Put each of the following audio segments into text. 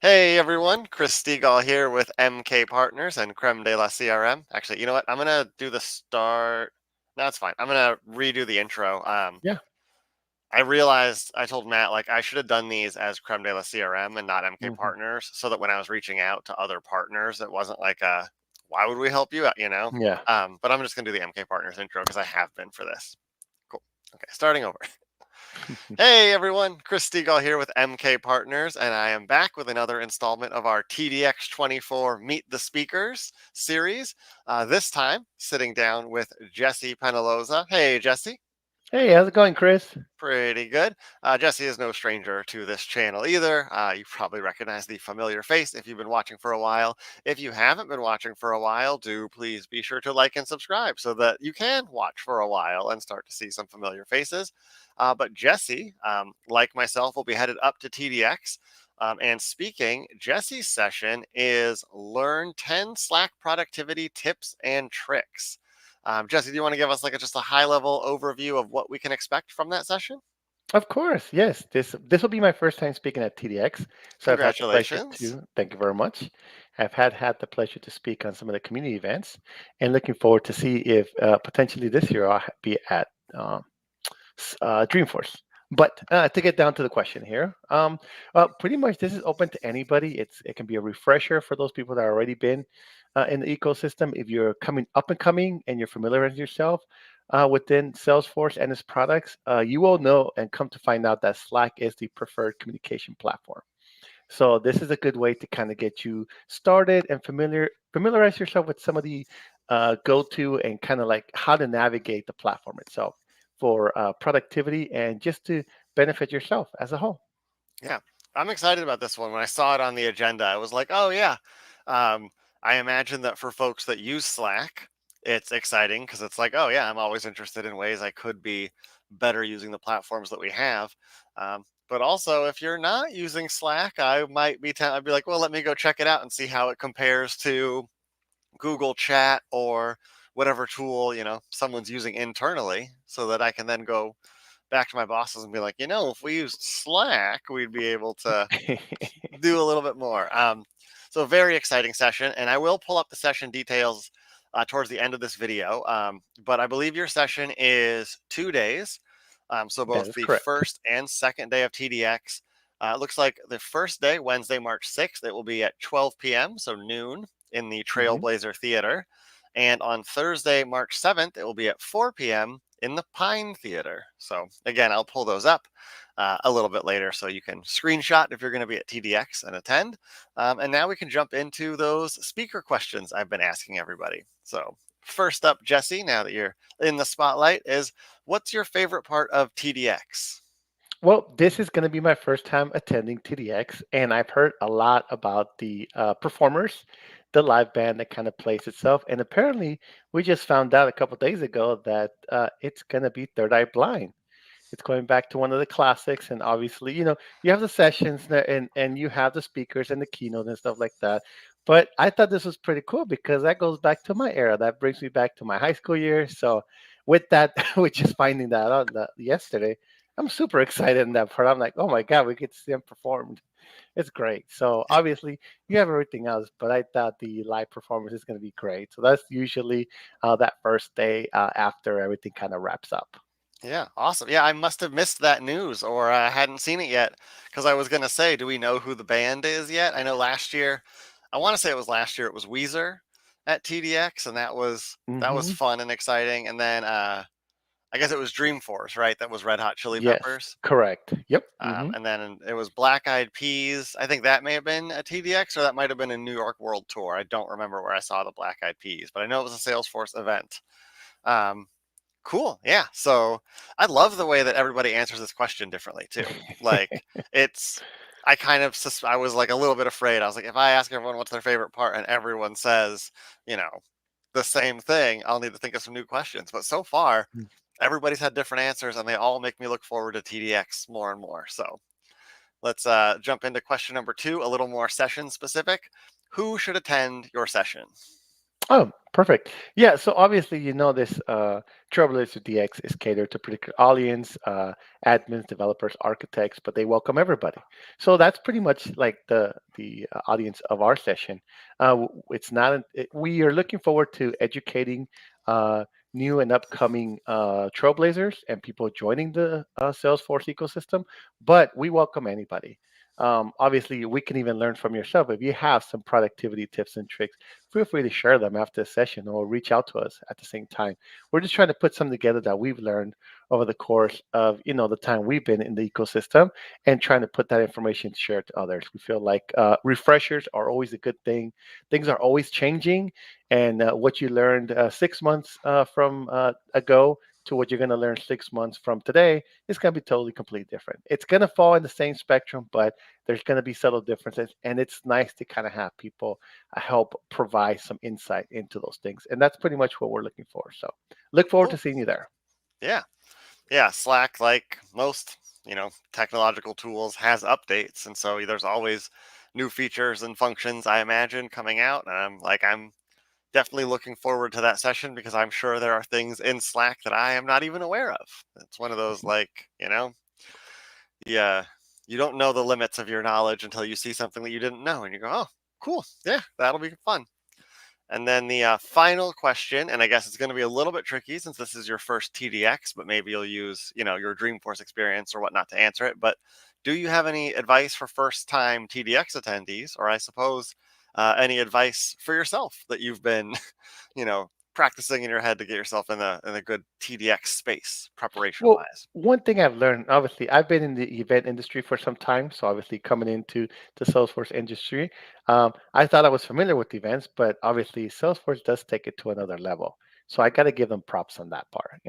Hey everyone, Chris Stegall here with MK Partners and Creme de la CRM. Actually, you know what? I'm gonna do the start. No, it's fine. I'm gonna redo the intro. Yeah. I realized I told Matt like I should have done these as Creme de la CRM and not MK Mhm. Partners, so that when I was reaching out to other partners, it wasn't like a why would we help you out, you know? Yeah. But I'm just gonna do the MK Partners intro because I have been for this. Cool. Okay, starting over. Hey everyone, Chris Stegall here with MK Partners, and I am back with another installment of our TDX-24 Meet the Speakers series. This time, sitting down with Jessie Penaloza. Hey Jessie. Hey, how's it going, Chris? Pretty good. Jessie is no stranger to this channel either. You probably recognize the familiar face if you've been watching for a while. If you haven't been watching for a while, do please be sure to like and subscribe so that you can watch for a while and start to see some familiar faces. But Jessie, like myself, will be headed up to TDX. And speaking, Jessie's session is Learn 10 Slack Productivity Tips and Tricks. Jesse, do you want to give us like just a high level overview of what we can expect from that session? Of course, yes. This will be my first time speaking at TDX, so I've had the pleasure Congratulations. to thank you very much. I've had the pleasure to speak on some of the community events, and looking forward to see if potentially this year I'll be at Dreamforce. But to get down to the question here, pretty much this is open to anybody. It can be a refresher for those people that have already been in the ecosystem. If you're coming up and coming and you're familiarizing yourself within Salesforce and its products, you will know and come to find out that Slack is the preferred communication platform. So this is a good way to kind of get you started and familiarize yourself with some of the go-to and kind of like how to navigate the platform itself for productivity and just to benefit yourself as a whole. Yeah, I'm excited about this one. When I saw it on the agenda, I was like, oh, yeah. Um, I imagine that for folks that use Slack, it's exciting because it's like, oh, yeah, I'm always interested in ways I could be better using the platforms that we have. But also, if you're not using Slack, I might be, I'd be like, well, let me go check it out and see how it compares to Google Chat or whatever tool, someone's using internally so that I can then go back to my bosses and be like, if we used Slack, we'd be able to do a little bit more. So very exciting session, and I will pull up the session details towards the end of this video. But I believe your session is 2 days. So That both is the correct. first and second day of TDX. It looks like the first day, Wednesday, March 6th, it will be at 12 p.m., so noon in the Hmm. Trailblazer Theater. And on Thursday, March 7th, it will be at 4 p.m. in the Pine Theater. So again, I'll pull those up a little bit later so you can screenshot if you're going to be at TDX and attend. And now we can jump into those speaker questions I've been asking everybody. So first up, Jesse, now that you're in the spotlight, is what's your favorite part of TDX? Well, this is going to be my first time attending TDX, and I've heard a lot about the performers, the live band that kind of plays itself. And apparently, we just found out a couple days ago that it's going to be Third Eye Blind. It's going back to one of the classics, and obviously, you have the sessions there, and you have the speakers and the keynote and stuff like that. But I thought this was pretty cool because that goes back to my era. That brings me back to my high school years. So, with that, with just finding that out yesterday, I'm super excited in that part. I'm like, oh my god, we get to see them performed. It's great. So obviously, you have everything else, but I thought the live performance is going to be great. So that's usually that first day after everything kind of wraps up. Yeah, awesome. Yeah, I must have missed that news or I hadn't seen it yet because I was going to say, do we know who the band is yet? I know last year, I want to say it was last year, it was Weezer at TDX, and that was Hmm. fun and exciting. And then I guess it was Dreamforce, right? That was Red Hot Chili Yes, Peppers. correct. Yep. Hmm. And then it was Black Eyed Peas. I think that may have been a TDX or that might have been a New York World Tour. I don't remember where I saw the Black Eyed Peas, but I know it was a Salesforce event. Um, Cool. Yeah. So I love the way that everybody answers this question differently too. Like it's, I kind of, I was like a little bit afraid. I was like, if I ask everyone what's their favorite part and everyone says, you know, the same thing, I'll need to think of some new questions. But so far, everybody's had different answers and they all make me look forward to TDX more and more. So let's jump into question number two, a little more session specific. Who should attend your session? Oh, perfect. Yeah, so obviously, this Trailblazer DX is catered to particular audience, admins, developers, architects, but they welcome everybody. So that's pretty much like the audience of our session. It's not we are looking forward to educating new and upcoming Trailblazers and people joining the Salesforce ecosystem, but we welcome anybody. Obviously, we can even learn from yourself if you have some productivity tips and tricks, feel free to share them after the session or reach out to us at the same time. We're just trying to put something together that we've learned over the course of the time we've been in the ecosystem, and trying to put that information shared to others. We feel like refreshers are always a good thing. Things are always changing, and what you learned 6 months from ago to what you're going to learn 6 months from today is going to be totally completely different. It's going to fall in the same spectrum, but there's going to be subtle differences, and it's nice to kind of have people help provide some insight into those things. And that's pretty much what we're looking for. So look forward to Cool. seeing you there. Yeah. Yeah. Slack, like most, technological tools, has updates. And so there's always new features and functions, I imagine, coming out. And I'm definitely looking forward to that session because I'm sure there are things in Slack that I am not even aware of. It's one of those, yeah, you don't know the limits of your knowledge until you see something that you didn't know, and you go, "Oh, cool, yeah, that'll be fun." And then the final question, and I guess it's going to be a little bit tricky since this is your first TDX, but maybe you'll use, your Dreamforce experience or whatnot to answer it. But do you have any advice for first-time TDX attendees, or I suppose any advice for yourself that you've been, practicing in your head to get yourself in a good TDX space Well, preparation-wise? one thing I've learned, obviously, I've been in the event industry for some time. So obviously, coming into the Salesforce industry, I thought I was familiar with events, but obviously, Salesforce does take it to another level. So I got to give them props on that part.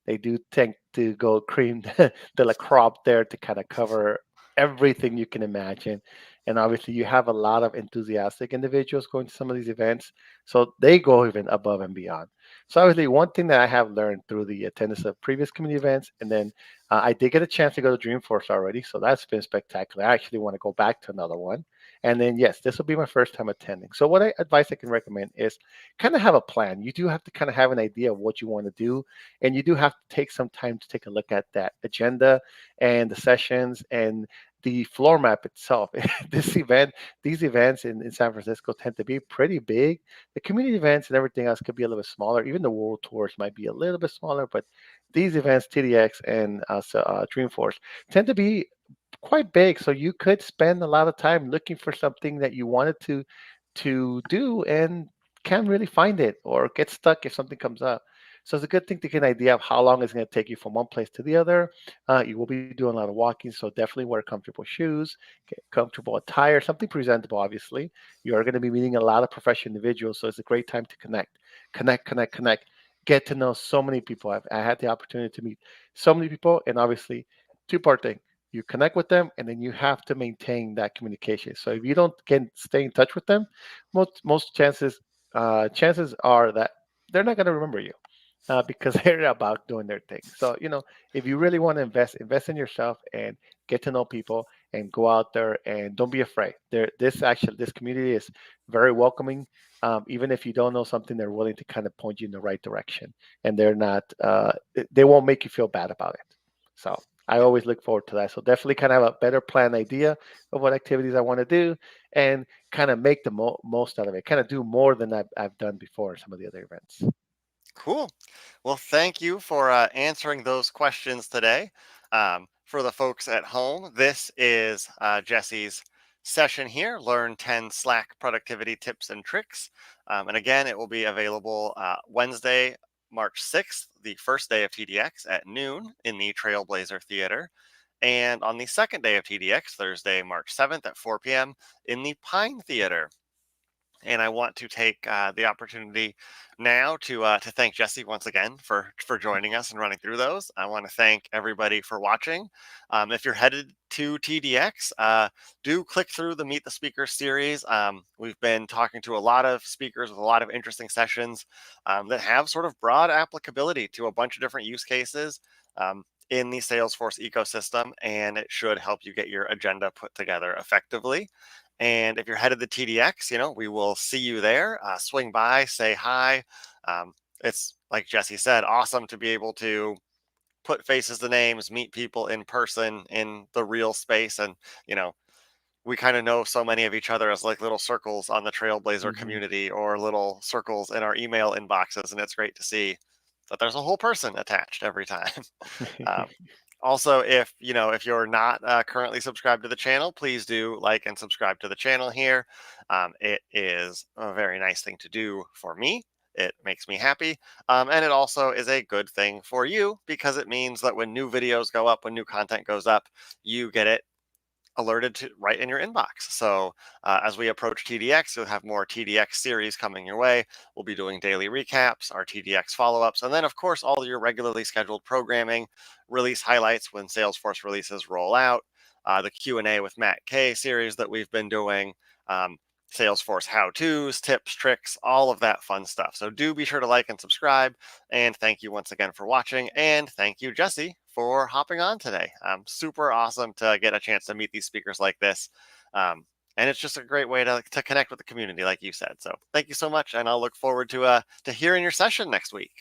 They do tend to go cream de la crop there to kind of cover everything you can imagine. And obviously, you have a lot of enthusiastic individuals going to some of these events, so they go even above and beyond. So obviously, one thing that I have learned through the attendance of previous community events, and then I did get a chance to go to Dreamforce already, so that's been spectacular. I actually want to go back to another one. And then yes, this will be my first time attending. So what advice I can recommend is kind of have a plan. You do have to kind of have an idea of what you want to do, and you do have to take some time to take a look at that agenda and the sessions and the floor map itself. this event, these events in San Francisco tend to be pretty big. The community events and everything else could be a little bit smaller. Even the world tours might be a little bit smaller, but these events, TDX and Dreamforce, tend to be quite big. So you could spend a lot of time looking for something that you wanted to do and can't really find it, or get stuck if something comes up. So it's a good thing to get an idea of how long it's going to take you from one place to the other. You will be doing a lot of walking, so definitely wear comfortable shoes, get comfortable attire, something presentable. Obviously, you are going to be meeting a lot of professional individuals, so it's a great time to connect, get to know so many people. I had the opportunity to meet so many people, and obviously, two-part thing: you connect with them, and then you have to maintain that communication. So if you don't get stay in touch with them, most chances are that they're not going to remember you, because they're about doing their thing. So if you really want to invest in yourself and get to know people, and go out there and don't be afraid. This community is very welcoming. Even if you don't know something, they're willing to kind of point you in the right direction, and they won't make you feel bad about it. So I Yeah. always look forward to that. So definitely kind of have a better planned idea of what activities I want to do, and kind of make the most out of it. Kind of do more than I've done before in some of the other events. Cool. Well, thank you for answering those questions today. For the folks at home, this is Jesse's session here. Learn 10 Slack productivity tips and tricks. And again, it will be available Wednesday, March 6th, the first day of TDX at noon in the Trailblazer Theater. And on the second day of TDX, Thursday, March 7th at 4 p.m. in the Pine Theater. And I want to take the opportunity now to thank Jesse once again for joining us and running through those. I want to thank everybody for watching. If you're headed to TDX, do click through the Meet the Speakers series. We've been talking to a lot of speakers with a lot of interesting sessions that have sort of broad applicability to a bunch of different use cases. In the Salesforce ecosystem, and it should help you get your agenda put together effectively. And if you're headed to TDX, we will see you there. Swing by, say hi. It's like Jesse said, awesome to be able to put faces to names, meet people in person in the real space. And, you know, we kind of know so many of each other as like little circles on the Trailblazer Hmm. community or little circles in our email inboxes. And it's great to see that there's a whole person attached every time. um, Also, if you're not currently subscribed to the channel, please do like and subscribe to the channel here. It is a very nice thing to do for me. It makes me happy. And it also is a good thing for you because it means that when new videos go up, when new content goes up, you get it alerted to right in your inbox. So as we approach TDX, you'll have more TDX series coming your way. We'll be doing daily recaps, our TDX follow-ups, and then of course all your regularly scheduled programming, release highlights when Salesforce releases roll out, the Q&A with Matt K series that we've been doing, um, Salesforce how-tos, tips, tricks, all of that fun stuff. So do be sure to like and subscribe. And thank you once again for watching. And thank you, Jesse, for hopping on today. Super awesome to get a chance to meet these speakers like this. Um, and it's just a great way to connect with the community, like you said. So thank you so much. And I'll look forward to hearing your session next week.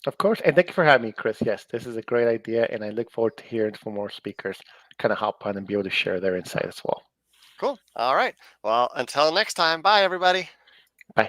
Of course, and thank you for having me, Chris. Yes, this is a great idea, and I look forward to hearing from more speakers kind of hop on and be able to share their insight as well. Cool. All right. Well, until next time, bye, everybody.